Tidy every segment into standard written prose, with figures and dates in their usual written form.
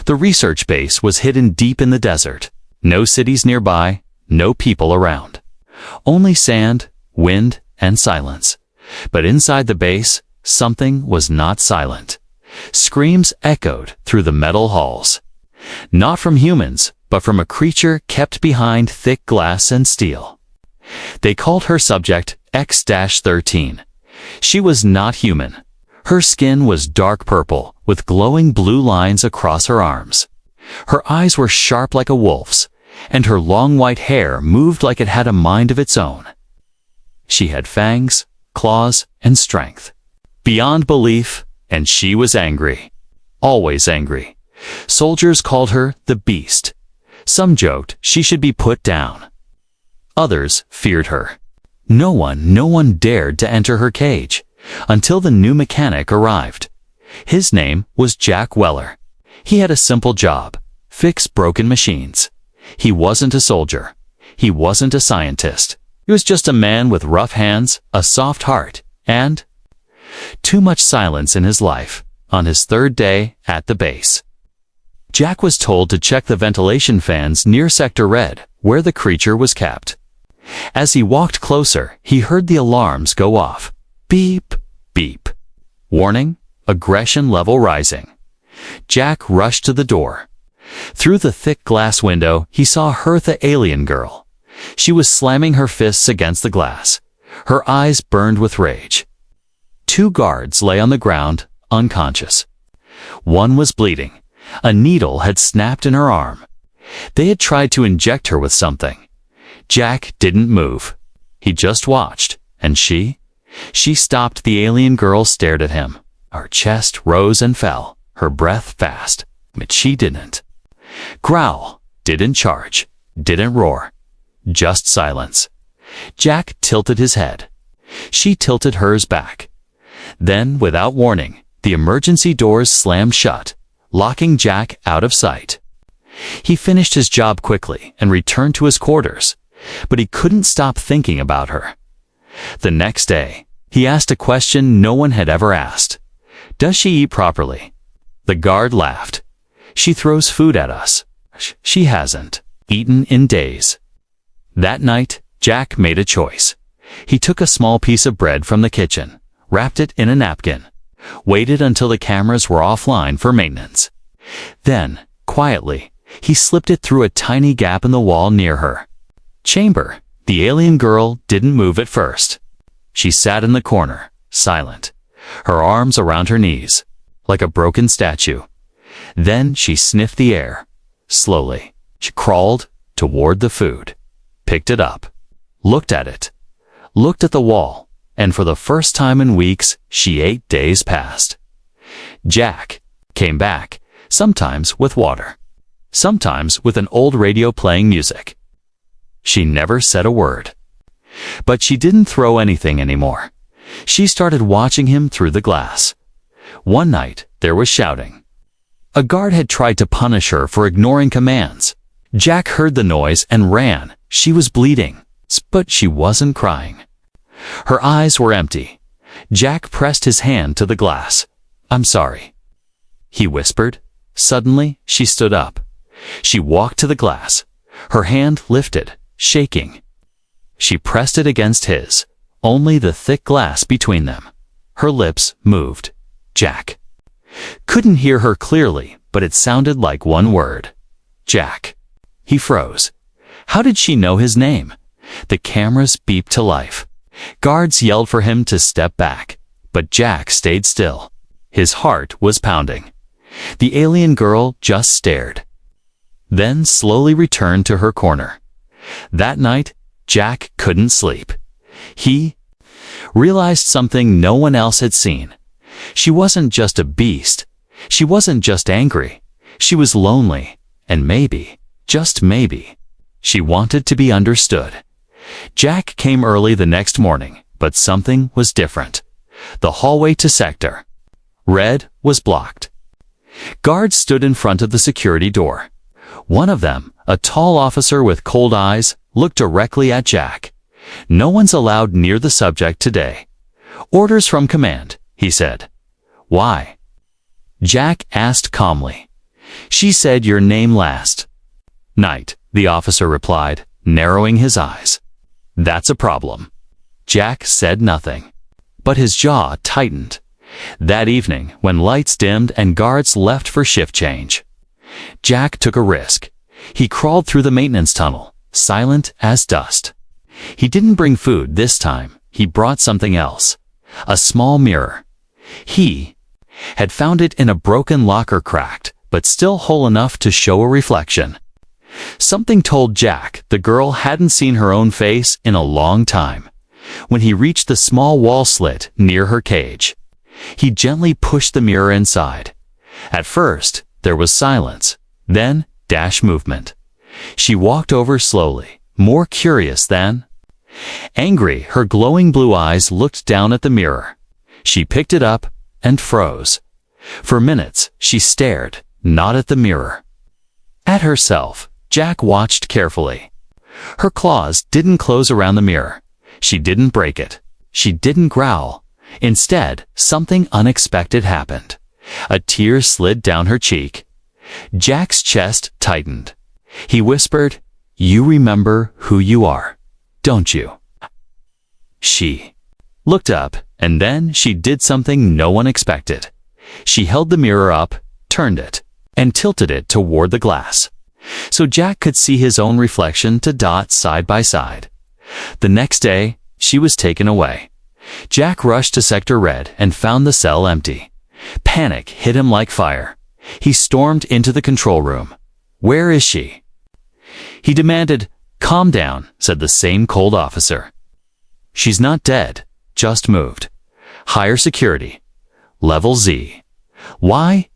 The research base was hidden deep in the desert. No cities nearby, no people around. Only sand, wind, and silence. But inside the base, something was not silent. Screams echoed through the metal halls. Not from humans, but from a creature kept behind thick glass and steel. They called her subject X-13. She was not human. Her skin was dark purple, with glowing blue lines across her arms. Her eyes were sharp like a wolf's, and her long white hair moved like it had a mind of its own. She had fangs, claws, and strength. Beyond belief, and she was angry. Always angry. Soldiers called her the Beast. Some joked she should be put down. Others feared her. No one dared to enter her cage, until the new mechanic arrived. His name was Jack Weller. He had a simple job: fix broken machines. He wasn't a soldier. He wasn't a scientist. He was just a man with rough hands, a soft heart, and too much silence in his life. On his third day at the base, Jack was told to check the ventilation fans near Sector Red, where the creature was kept. As he walked closer, he heard the alarms go off. Beep, beep. Warning, aggression level rising. Jack rushed to the door. Through the thick glass window, he saw Hertha Alien Girl. She was slamming her fists against the glass. Her eyes burned with rage. 2 guards lay on the ground, unconscious. One was bleeding. A needle had snapped in her arm. They had tried to inject her with something. Jack didn't move. He just watched, and she stopped. The alien girl stared at him. Her chest rose and fell, her breath fast, but she didn't growl, didn't charge, didn't roar. Just silence. Jack tilted his head. She tilted hers back. Then, without warning, the emergency doors slammed shut, locking Jack out of sight. He finished his job quickly and returned to his quarters, but he couldn't stop thinking about her. The next day, he asked a question no one had ever asked. Does she eat properly? The guard laughed. She throws food at us. She hasn't eaten in days. That night, Jack made a choice. He took a small piece of bread from the kitchen, wrapped it in a napkin, waited until the cameras were offline for maintenance. Then, quietly, he slipped it through a tiny gap in the wall near her chamber. The alien girl didn't move at first. She sat in the corner, silent, her arms around her knees, like a broken statue. Then she sniffed the air. Slowly, she crawled toward the food, picked it up, looked at it, looked at the wall, and for the first time in weeks, she ate. Days passed. Jack came back, sometimes with water, sometimes with an old radio playing music. She never said a word. But she didn't throw anything anymore. She started watching him through the glass. One night, there was shouting. A guard had tried to punish her for ignoring commands. Jack heard the noise and ran. She was bleeding, but she wasn't crying. Her eyes were empty. Jack pressed his hand to the glass. "I'm sorry," he whispered. Suddenly, she stood up. She walked to the glass. Her hand lifted, shaking. She pressed it against his, only the thick glass between them. Her lips moved. Jack couldn't hear her clearly, but it sounded like one word. Jack. He froze. How did she know his name? The cameras beeped to life. Guards yelled for him to step back, but Jack stayed still. His heart was pounding. The alien girl just stared, then slowly returned to her corner. That night, Jack couldn't sleep. He realized something no one else had seen. She wasn't just a beast. She wasn't just angry. She was lonely, and maybe, just maybe, she wanted to be understood. Jack came early the next morning, but something was different. The hallway to Sector Red was blocked. Guards stood in front of the security door. One of them, a tall officer with cold eyes, looked directly at Jack. "No one's allowed near the subject today. Orders from command," he said. "Why?" Jack asked calmly. She said your name last night, the officer replied, narrowing his eyes. That's a problem. Jack said nothing, but his jaw tightened. That evening, when lights dimmed and guards left for shift change, Jack took a risk. He crawled through the maintenance tunnel, silent as dust. He didn't bring food this time. He brought something else. A small mirror. He had found it in a broken locker, cracked, but still whole enough to show a reflection. Something told Jack the girl hadn't seen her own face in a long time. When he reached the small wall slit near her cage, he gently pushed the mirror inside. At first, there was silence, then dash movement. She walked over slowly, more curious than angry. Her glowing blue eyes looked down at the mirror. She picked it up and froze. For minutes, she stared, not at the mirror, at herself. Jack watched carefully. Her claws didn't close around the mirror. She didn't break it. She didn't growl. Instead, something unexpected happened. A tear slid down her cheek. Jack's chest tightened. He whispered, "You remember who you are, don't you?" She looked up, and then she did something no one expected. She held the mirror up, turned it, and tilted it toward the glass, so Jack could see his own reflection to dot side by side. The next day, she was taken away. Jack rushed to Sector Red and found the cell empty. Panic hit him like fire. He stormed into the control room. "Where is she?" he demanded. "Calm down," said the same cold officer. "She's not dead, just moved. Higher security. Level Z." "Why?"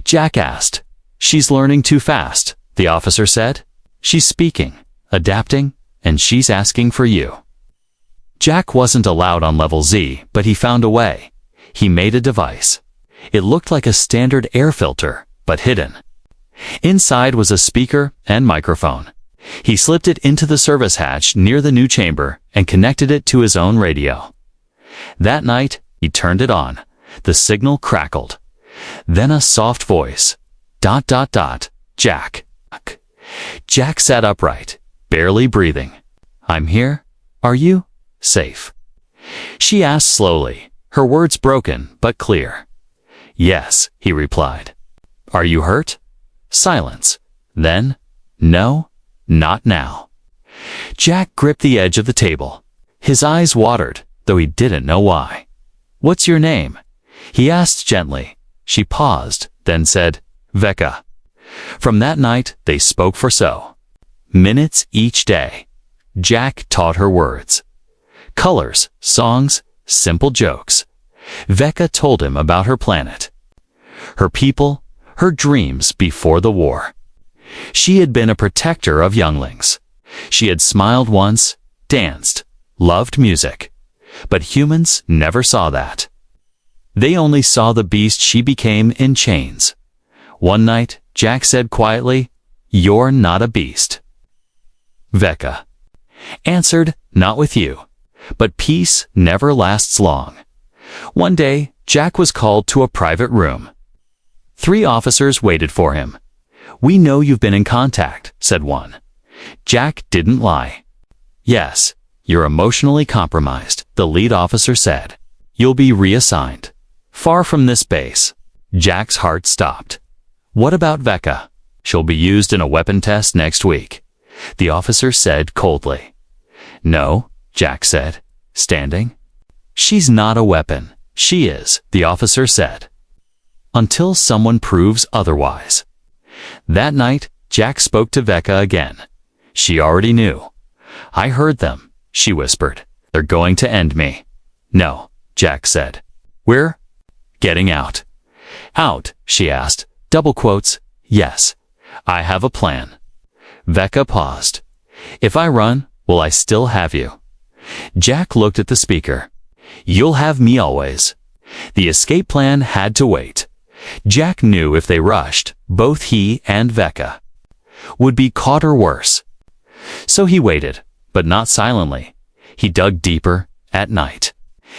Jack asked. "She's learning too fast," the officer said. "She's speaking, adapting, and she's asking for you." Jack wasn't allowed on Level Z, but he found a way. He made a device. It looked like a standard air filter, but hidden. Inside was a speaker and microphone. He slipped it into the service hatch near the new chamber and connected it to his own radio. That night, he turned it on. The signal crackled. Then a soft voice. ... Jack. Jack sat upright, barely breathing. "I'm here. Are you safe?" She asked slowly, her words broken but clear. "Yes," he replied. "Are you hurt?" Silence. Then, "No, not now." Jack gripped the edge of the table. His eyes watered, though he didn't know why. "What's your name?" he asked gently. She paused, then said, "Vecca." From that night, they spoke for so minutes each day. Jack taught her words, colors, songs, simple jokes. Vecca told him about her planet, her people, her dreams before the war. She had been a protector of younglings. She had smiled once, danced, loved music. But humans never saw that. They only saw the beast she became in chains. One night, Jack said quietly, "You're not a beast." Vecca answered, "Not with you. But peace never lasts long." One day, Jack was called to a private room. 3 officers waited for him. "We know you've been in contact," said one. Jack didn't lie. "Yes, you're emotionally compromised," the lead officer said. "You'll be reassigned. Far from this base." Jack's heart stopped. "What about Vecca? She'll be used in a weapon test next week," the officer said coldly. "No," Jack said, standing. "She's not a weapon. She is," the officer said. "Until someone proves otherwise." That night, Jack spoke to Vecca again. She already knew. "I heard them," she whispered. "They're going to end me." "No," Jack said. "We're getting out." "Out?" she asked. Double quotes. "Yes. I have a plan." Vecca paused. "If I run, will I still have you?" Jack looked at the speaker. "You'll have me always." The escape plan had to wait. Jack knew if they rushed, both he and Vecca would be caught or worse. So he waited, but not silently. He dug deeper at night.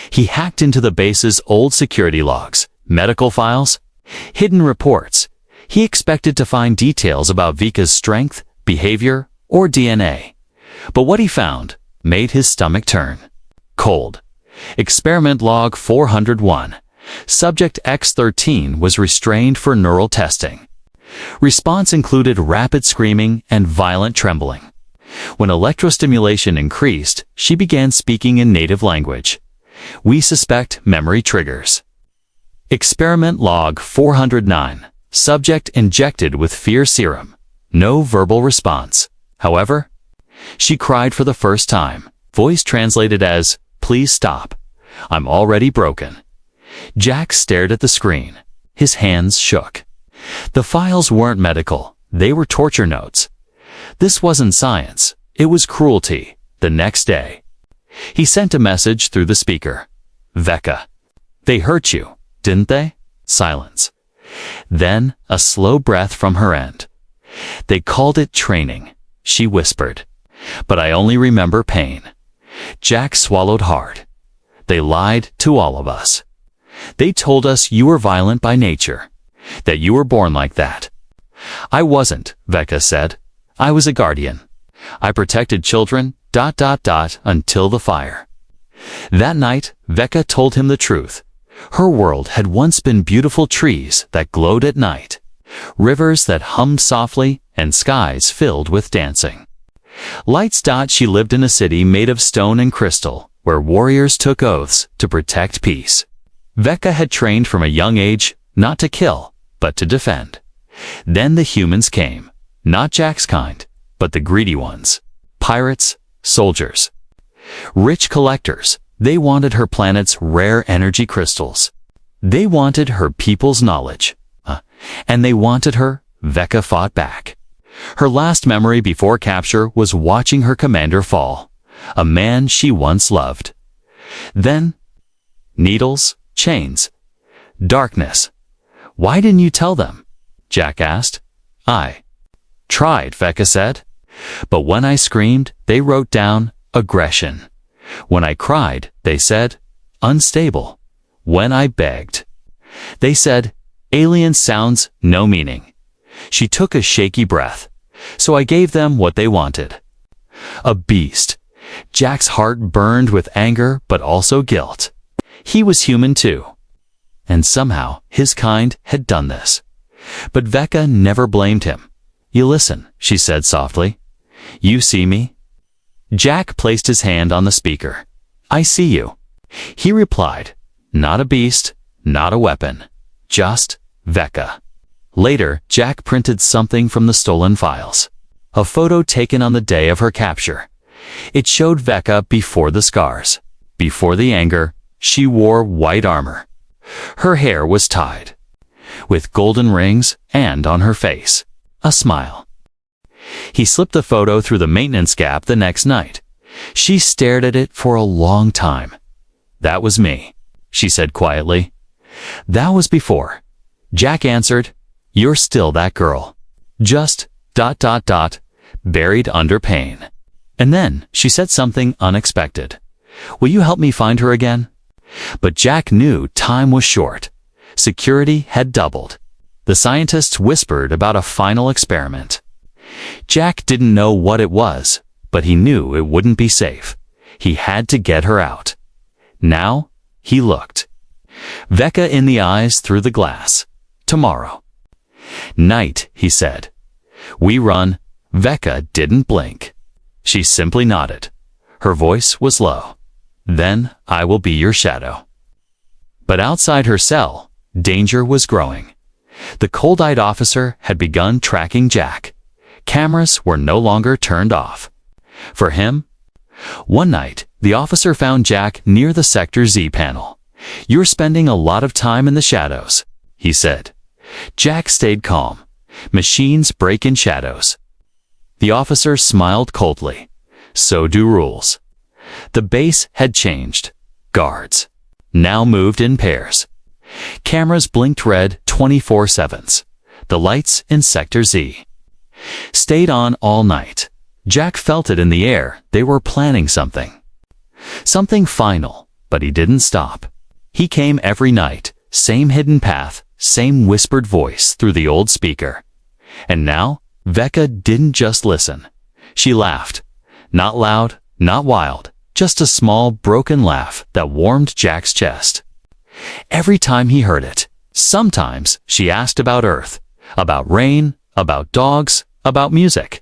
He hacked into the base's old security logs, medical files, hidden reports. He expected to find details about Vika's strength, behavior, or DNA. But what he found made his stomach turn. Cold. Experiment log 401. Subject X13 was restrained for neural testing. Response included rapid screaming and violent trembling. When electrostimulation increased, she began speaking in native language. We suspect memory triggers. Experiment log 409. Subject injected with fear serum. No verbal response. However, she cried for the first time. Voice translated as, "Please stop. I'm already broken." Jack stared at the screen. His hands shook. The files weren't medical. They were torture notes. This wasn't science. It was cruelty. The next day, he sent a message through the speaker. "Veka. They hurt you, didn't they?" Silence. Then a slow breath from her end. "They called it training," she whispered. "But I only remember pain." Jack swallowed hard. "They lied to all of us. They told us you were violent by nature, that you were born like that." "I wasn't," Veka said. "I was a guardian. I protected children, until the fire." That night, Veka told him the truth. Her world had once been beautiful trees that glowed at night, rivers that hummed softly, and skies filled with dancing lights. She lived in a city made of stone and crystal, where warriors took oaths to protect peace. Veka had trained from a young age, not to kill, but to defend. Then the humans came, not Jack's kind, but the greedy ones. Pirates, soldiers, rich collectors. They wanted her planet's rare energy crystals. They wanted her people's knowledge. And they wanted her. Veka fought back. Her last memory before capture was watching her commander fall, a man she once loved. Then, needles, chains, darkness. "Why didn't you tell them?" Jack asked. "I tried," Veka said. "But when I screamed, they wrote down aggression. When I cried, they said unstable. When I begged, they said alien sounds, no meaning." She took a shaky breath. "So I gave them what they wanted. A beast." Jack's heart burned with anger but also guilt. He was human too. And somehow his kind had done this. But Veka never blamed him. "You listen," she said softly. "You see me?" Jack placed his hand on the speaker. "I see you." He replied, "Not a beast, not a weapon, just Veka." Later, Jack printed something from the stolen files. A photo taken on the day of her capture. It showed Veka before the scars. Before the anger, she wore white armor. Her hair was tied, with golden rings, and on her face, a smile. He slipped the photo through the maintenance gap the next night. She stared at it for a long time. "That was me," she said quietly. "That was before." Jack answered, "You're still that girl. Just, buried under pain." And then she said something unexpected. "Will you help me find her again?" But Jack knew time was short. Security had doubled. The scientists whispered about a final experiment. Jack didn't know what it was, but he knew it wouldn't be safe. He had to get her out. Now, he looked. Veka in the eyes through the glass. "Tomorrow." "Night," he said. "We run." Veka didn't blink. She simply nodded. Her voice was low. "Then I will be your shadow." But outside her cell, danger was growing. The cold-eyed officer had begun tracking Jack. Cameras were no longer turned off. For him, one night, the officer found Jack near the Sector Z panel. "You're spending a lot of time in the shadows," he said. Jack stayed calm. Machines break in shadows. The officer smiled coldly. So do rules. The base had changed. Guards now moved in pairs. Cameras blinked red 24/7. The lights in Sector Z stayed on all night. Jack felt it in the air. They were planning something. Something final, but he didn't stop. He came every night, same hidden path, same whispered voice through the old speaker. And now, Vecca didn't just listen. She laughed. Not loud, not wild, just a small, broken laugh that warmed Jack's chest. Every time he heard it, sometimes she asked about Earth, about rain, about dogs, about music.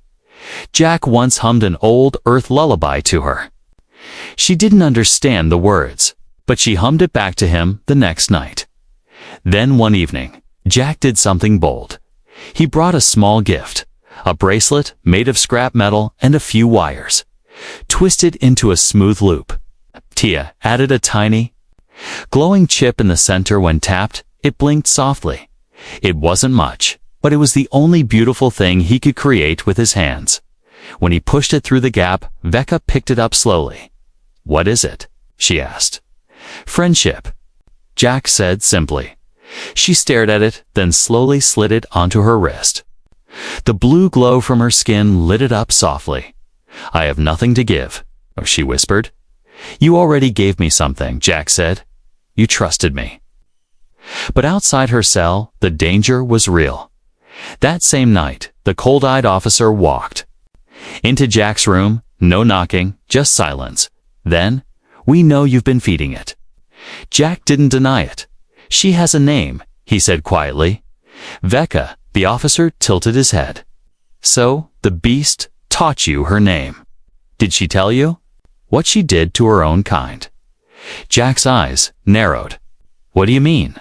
Jack once hummed an old Earth lullaby to her. She didn't understand the words, but she hummed it back to him the next night. Then one evening, Jack did something bold. He brought a small gift, a bracelet made of scrap metal and a few wires, twisted into a smooth loop. Tia added a tiny, glowing chip in the center. When tapped, it blinked softly. It wasn't much, but it was the only beautiful thing he could create with his hands. When he pushed it through the gap, Vecca picked it up slowly. "What is it?" she asked. "Friendship," Jack said simply. She stared at it, then slowly slid it onto her wrist. The blue glow from her skin lit it up softly. "I have nothing to give," she whispered. "You already gave me something," Jack said. "You trusted me." But outside her cell, the danger was real. That same night, the cold-eyed officer walked into Jack's room. No knocking, just silence. Then, "We know you've been feeding it." Jack didn't deny it. "She has a name," he said quietly. "Vecca." The officer tilted his head. "So, the beast taught you her name. Did she tell you what she did to her own kind?" Jack's eyes narrowed. "What do you mean?"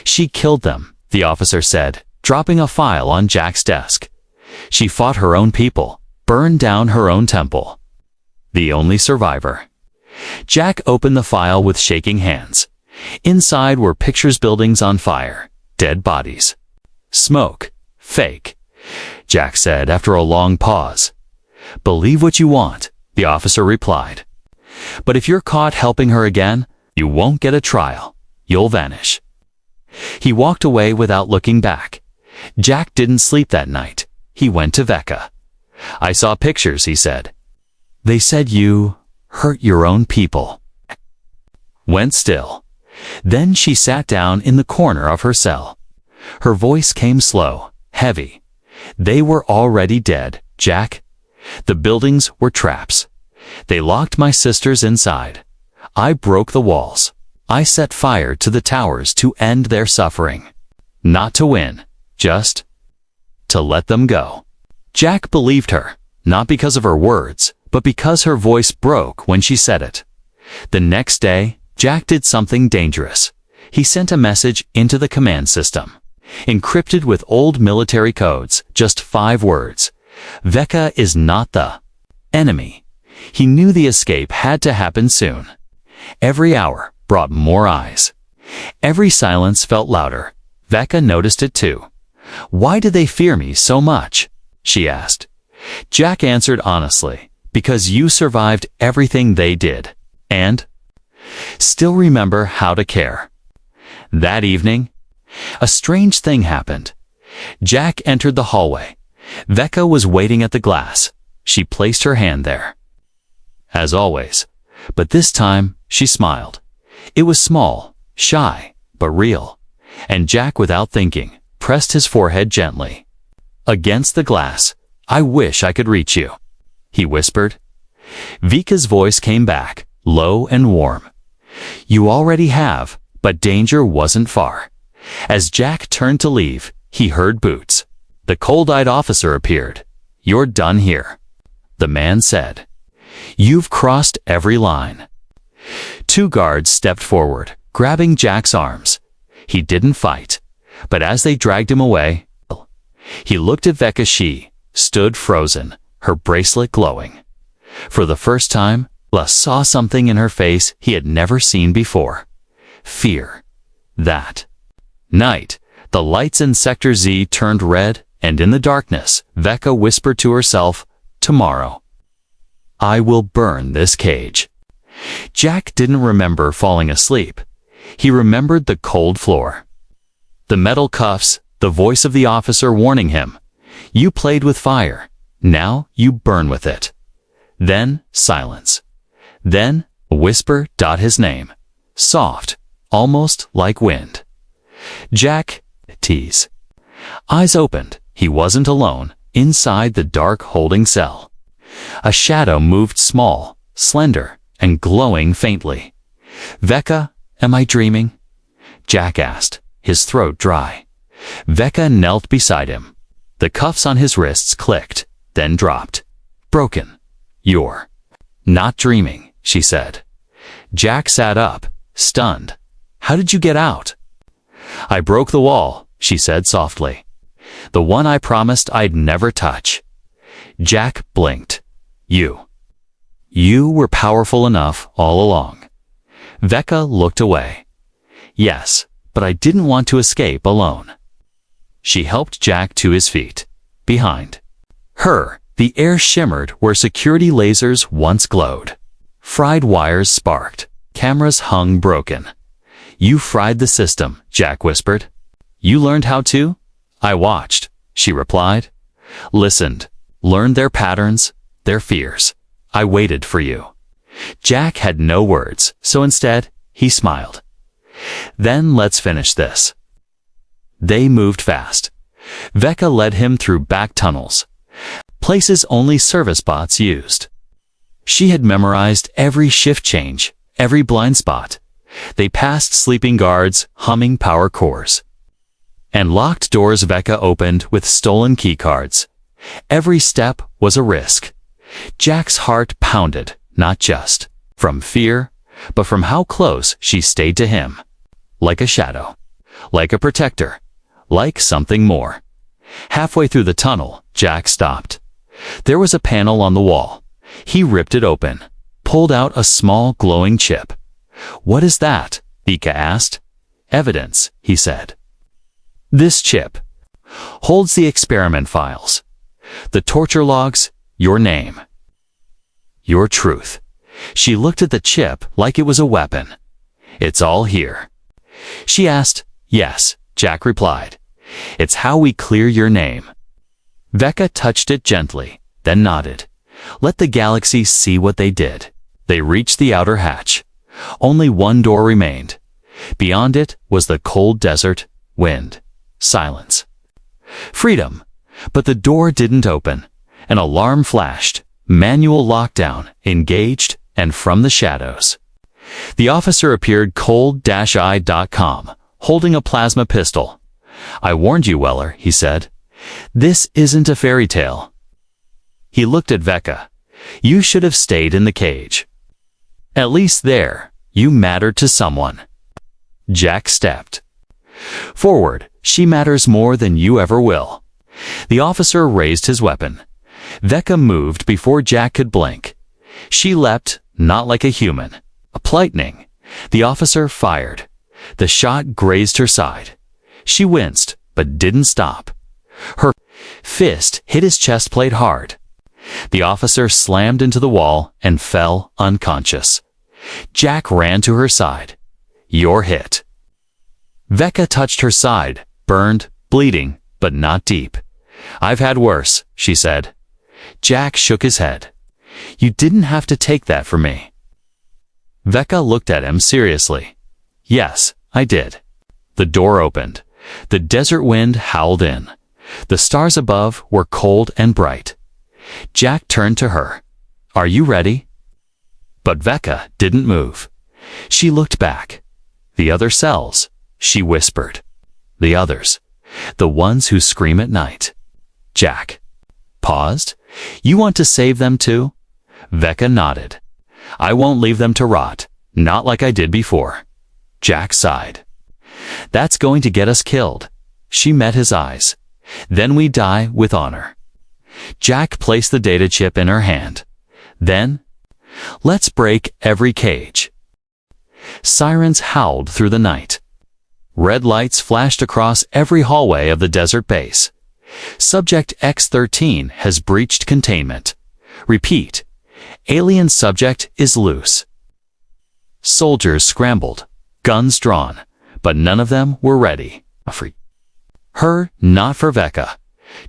"She killed them," the officer said, dropping a file on Jack's desk. "She fought her own people, burned down her own temple. The only survivor." Jack opened the file with shaking hands. Inside were pictures, buildings on fire, dead bodies. "Smoke. Fake," Jack said after a long pause. "Believe what you want," the officer replied. "But if you're caught helping her again, you won't get a trial. You'll vanish." He walked away without looking back. Jack didn't sleep that night. He went to Vecca. "I saw pictures," he said. "They said you hurt your own people." Went still. Then she sat down in the corner of her cell. Her voice came slow, heavy. "They were already dead, Jack. The buildings were traps. They locked my sisters inside. I broke the walls. I set fire to the towers to end their suffering. Not to win, just to let them go." Jack believed her, not because of her words, but because her voice broke when she said it. The next day, Jack did something dangerous. He sent a message into the command system, encrypted with old military codes, just 5 words. "Vecca is not the enemy." He knew the escape had to happen soon. Every hour brought more eyes. Every silence felt louder. Vecca noticed it too. "Why do they fear me so much?" she asked. Jack answered honestly, "Because you survived everything they did, and still remember how to care." That evening, a strange thing happened. Jack entered the hallway. Vecca was waiting at the glass. She placed her hand there. As always, but this time she smiled. It was small, shy, but real. And Jack, without thinking, pressed his forehead gently against the glass. "I wish I could reach you," he whispered. Vika's voice came back, low and warm. "You already have," but danger wasn't far. As Jack turned to leave, he heard boots. The cold-eyed officer appeared. "You're done here," the man said. "You've crossed every line." 2 guards stepped forward, grabbing Jack's arms. He didn't fight, but as they dragged him away, he looked at Vecca. She stood frozen, her bracelet glowing. For the first time, Les saw something in her face he had never seen before. Fear. That night, the lights in Sector Z turned red, and in the darkness, Vecca whispered to herself, "Tomorrow, I will burn this cage." Jack didn't remember falling asleep. He remembered the cold floor, the metal cuffs, the voice of the officer warning him, "You played with fire. Now you burn with it." Then silence. Then a whisper. His name. Soft, almost like wind. Jack, tease. Eyes opened. He wasn't alone, inside the dark holding cell. A shadow moved small, slender, and glowing faintly. Vecca, am I dreaming? Jack asked, his throat dry. Vecca knelt beside him. The cuffs on his wrists clicked, then dropped. Broken. You're not dreaming, she said. Jack sat up, stunned. How did you get out? I broke the wall, she said softly. The one I promised I'd never touch. Jack blinked. You were powerful enough all along. Vecca looked away. Yes, but I didn't want to escape alone. She helped Jack to his feet. Behind her, the air shimmered where security lasers once glowed. Fried wires sparked. Cameras hung broken. You fried the system, Jack whispered. You learned how to? I watched, she replied. Listened, learned their patterns, their fears. I waited for you. Jack had no words, so instead, he smiled. Then let's finish this. They moved fast. Vecca led him through back tunnels, places only service bots used. She had memorized every shift change, every blind spot. They passed sleeping guards, humming power cores. And locked doors Vecca opened with stolen keycards. Every step was a risk. Jack's heart pounded, not just from fear, but from how close she stayed to him. Like a shadow, like a protector, like something more. Halfway through the tunnel, Jack stopped. There was a panel on the wall. He ripped it open, pulled out a small glowing chip. What is that? Vecca asked. Evidence, he said. This chip holds the experiment files, the torture logs, your name, your truth. She looked at the chip like it was a weapon. It's all here. She asked. Yes, Jack replied. It's how we clear your name. Vecca touched it gently, then nodded. Let the galaxy see what they did. They reached the outer hatch. Only one door remained. Beyond it was the cold desert, wind, silence. Freedom. But the door didn't open. An alarm flashed. Manual lockdown, engaged, and from the shadows. The officer appeared cold-eye.com, holding a plasma pistol. I warned you, Weller, he said. This isn't a fairy tale. He looked at Vecca. You should have stayed in the cage. At least there, you mattered to someone. Jack stepped forward. She matters more than you ever will. The officer raised his weapon. Vecca moved before Jack could blink. She leapt, not like a human. A lightning. The officer fired. The shot grazed her side. She winced, but didn't stop. Her fist hit his chest plate hard. The officer slammed into the wall and fell unconscious. Jack ran to her side. You're hit. Vecca touched her side, burned, bleeding, but not deep. I've had worse, she said. Jack shook his head. You didn't have to take that from me. Vecca looked at him seriously. Yes, I did. The door opened. The desert wind howled in. The stars above were cold and bright. Jack turned to her. Are you ready? But Vecca didn't move. She looked back. The other cells, she whispered. The others. The ones who scream at night. Jack paused. You want to save them too? Vecca nodded. I won't leave them to rot, not like I did before. Jack sighed. That's going to get us killed. She met his eyes. Then we die with honor. Jack placed the data chip in her hand. Then, let's break every cage. Sirens howled through the night. Red lights flashed across every hallway of the desert base. Subject X-13 has breached containment. Repeat, alien subject is loose. Soldiers scrambled, guns drawn, but none of them were ready. Her, not for Vecca.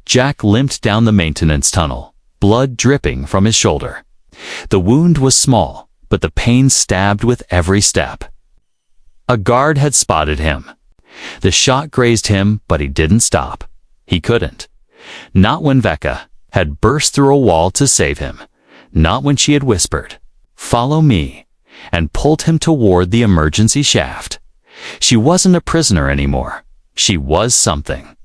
Jack limped down the maintenance tunnel, blood dripping from his shoulder. The wound was small, but the pain stabbed with every step. A guard had spotted him. The shot grazed him, but he didn't stop. He couldn't. Not when Vecca had burst through a wall to save him. Not when she had whispered, "Follow me," and pulled him toward the emergency shaft. She wasn't a prisoner anymore. She was something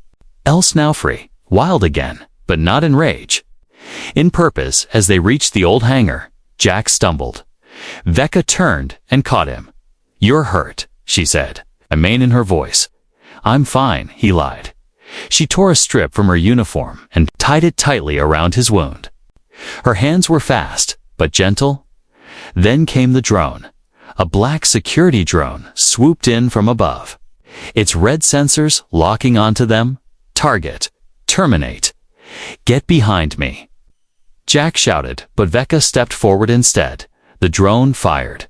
else now, free, wild again, but not in rage. In purpose. As they reached the old hangar, Jack stumbled. Vecca turned and caught him. "You're hurt," she said, a mane in her voice. "I'm fine," he lied. She tore a strip from her uniform and tied it tightly around his wound. Her hands were fast, but gentle. Then came the drone. A black security drone swooped in from above. Its red sensors locking onto them. "Target. Terminate. Get behind me." Jack shouted, but Vecca stepped forward instead. The drone fired.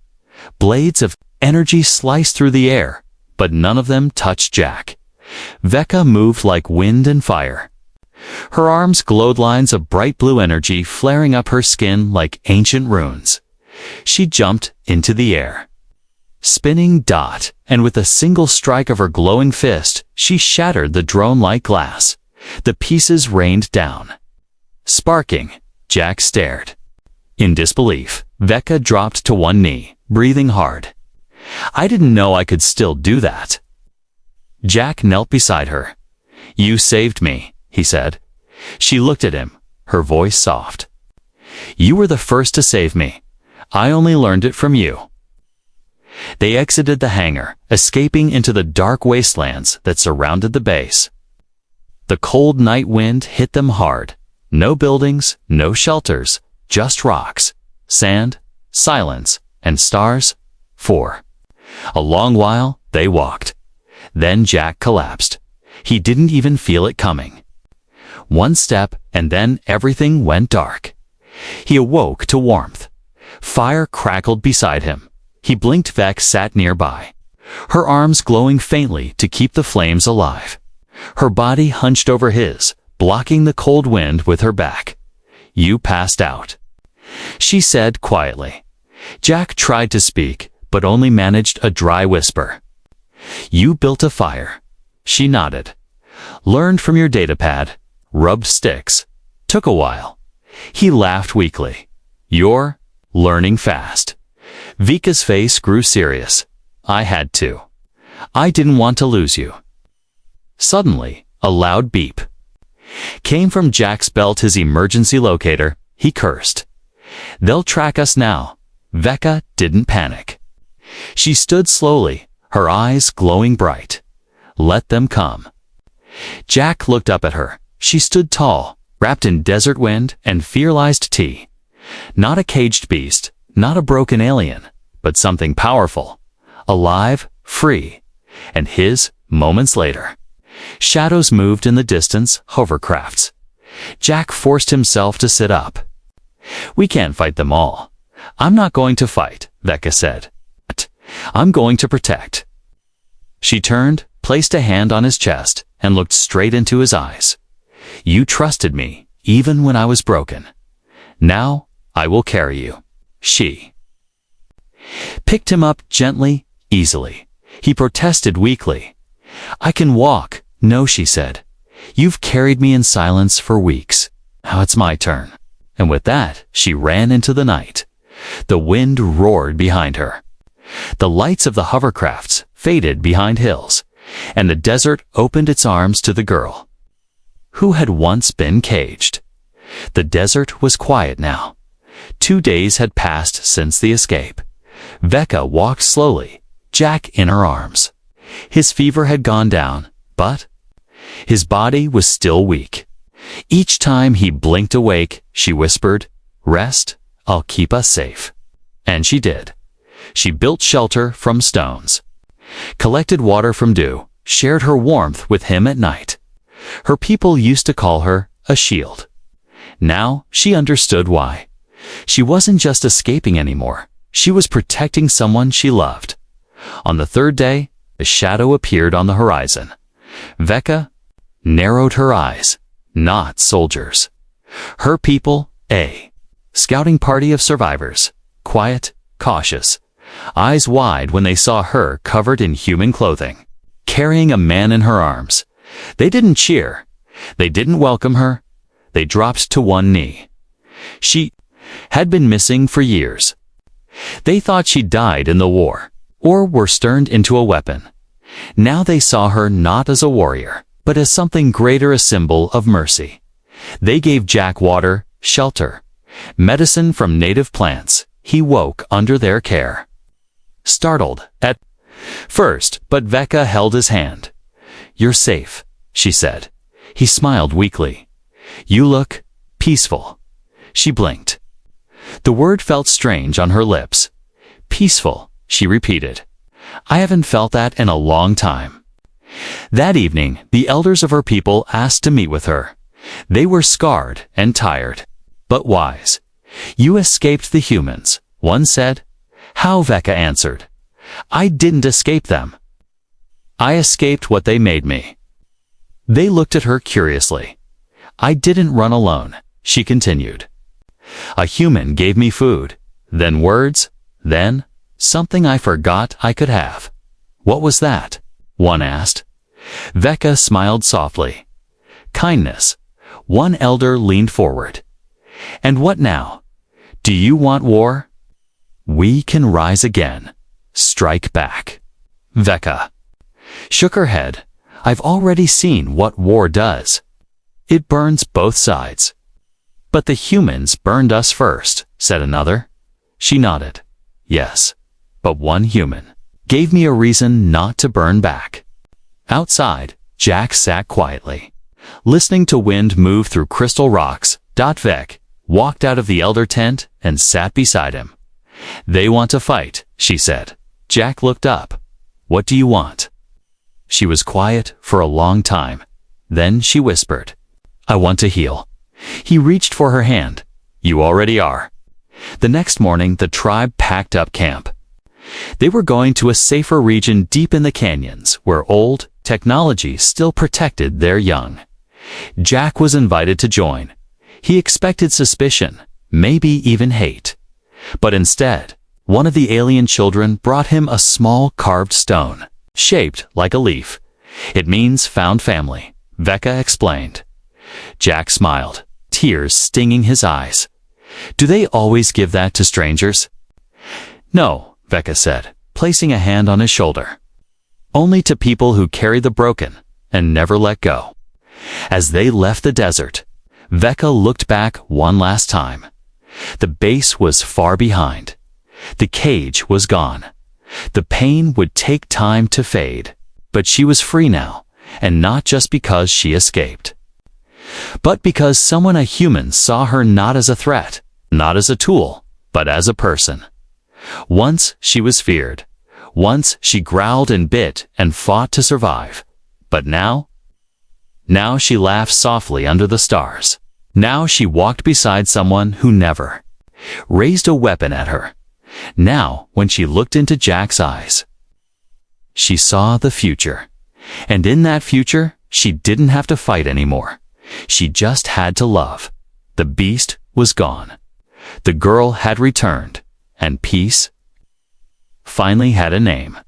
Blades of energy sliced through the air, but none of them touched Jack. Vecca moved like wind and fire. Her arms glowed, lines of bright blue energy flaring up her skin like ancient runes. She jumped into the air. Spinning dot, and with a single strike of her glowing fist, she shattered the drone like glass. The pieces rained down. Sparking, Jack stared. In disbelief, Vecca dropped to one knee, breathing hard. "I didn't know I could still do that." Jack knelt beside her. "You saved me," he said. She looked at him, her voice soft. "You were the first to save me. I only learned it from you." They exited the hangar, escaping into the dark wastelands that surrounded the base. The cold night wind hit them hard. No buildings, no shelters, just rocks, sand, silence, and stars. For a long while, they walked. Then Jack collapsed. He didn't even feel it coming. One step, and then everything went dark. He awoke to warmth. Fire crackled beside him. He blinked. Vec sat nearby, her arms glowing faintly to keep the flames alive. Her body hunched over his, blocking the cold wind with her back. "You passed out," she said quietly. Jack tried to speak, but only managed a dry whisper. "You built a fire." She nodded. "Learned from your datapad. Rubbed sticks. Took a while." He laughed weakly. "You're learning fast." Vika's face grew serious. "I had to. I didn't want to lose you." Suddenly, a loud beep came from Jack's belt, his emergency locator. He cursed. "They'll track us now." Vecca didn't panic. She stood slowly, her eyes glowing bright. "Let them come." Jack looked up at her. She stood tall, wrapped in desert wind and fearlized tea. Not a caged beast, not a broken alien, but something powerful, alive, free. And moments later. Shadows moved in the distance, hovercrafts. Jack forced himself to sit up. "We can't fight them all." "I'm not going to fight," Vecca said. "I'm going to protect." She turned, placed a hand on his chest, and looked straight into his eyes. "You trusted me, even when I was broken. Now, I will carry you." She picked him up gently, easily. He protested weakly. "I can walk." "No," she said. "You've carried me in silence for weeks. Now it's my turn." And with that, she ran into the night. The wind roared behind her. The lights of the hovercrafts faded behind hills, and the desert opened its arms to the girl who had once been caged. The desert was quiet now. 2 days had passed since the escape. Vecca walked slowly, Jack in her arms. His fever had gone down, but his body was still weak. Each time he blinked awake, she whispered, "Rest, I'll keep us safe." And she did. She built shelter from stones, collected water from dew, shared her warmth with him at night. Her people used to call her a shield. Now she understood why. She wasn't just escaping anymore. She was protecting someone she loved. On the 3rd day, a shadow appeared on the horizon. Vecca narrowed her eyes. Not soldiers. Her people, a scouting party of survivors. Quiet, cautious, eyes wide when they saw her covered in human clothing. carrying a man in her arms. They didn't cheer. They didn't welcome her. They dropped to one knee. She had been missing for years. They thought she died in the war, or were turned into a weapon. Now they saw her not as a warrior, but as something greater, a symbol of mercy. They gave Jack water, shelter, medicine from native plants. He woke under their care. Startled at first, but Vecca held his hand. "You're safe," she said. He smiled weakly. "You look peaceful." She blinked. The word felt strange on her lips. "Peaceful," she repeated. "I haven't felt that in a long time." That evening, the elders of her people asked to meet with her. They were scarred and tired, but wise. "You escaped the humans," one said. "How?" Vecca answered. "I didn't escape them. I escaped what they made me." They looked at her curiously. "I didn't run alone," she continued. "A human gave me food, then words, then something I forgot I could have." "What was that?" one asked. Vecca smiled softly. "Kindness." One elder leaned forward. "And what now? Do you want war?" "We can rise again. Strike back." Vecca shook her head. "I've already seen what war does. It burns both sides." "But the humans burned us first," said another. She nodded. "Yes, but one human gave me a reason not to burn back." Outside, Jack sat quietly, listening to wind move through crystal rocks. Vec walked out of the elder tent and sat beside him. "They want to fight," she said. Jack looked up. "What do you want?" She was quiet for a long time. Then she whispered, "I want to heal." He reached for her hand. "You already are." The next morning, the tribe packed up camp. They were going to a safer region deep in the canyons, where old technology still protected their young. Jack was invited to join. He expected suspicion, maybe even hate. But instead, one of the alien children brought him a small carved stone, shaped like a leaf. "It means found family," Vecca explained. Jack smiled, tears stinging his eyes. "Do they always give that to strangers?" "No," Vecca said, placing a hand on his shoulder. "Only to people who carry the broken and never let go." As they left the desert, Vecca looked back one last time. The base was far behind. The cage was gone. The pain would take time to fade, but she was free now, and not just because she escaped, but because someone, a human, saw her not as a threat, not as a tool, but as a person. Once she was feared. Once she growled and bit and fought to survive. But now she laughed softly under the stars. Now she walked beside someone who never raised a weapon at her. Now, when she looked into Jack's eyes, she saw the future. And in that future, she didn't have to fight anymore. She just had to love. The beast was gone. The girl had returned, and peace finally had a name.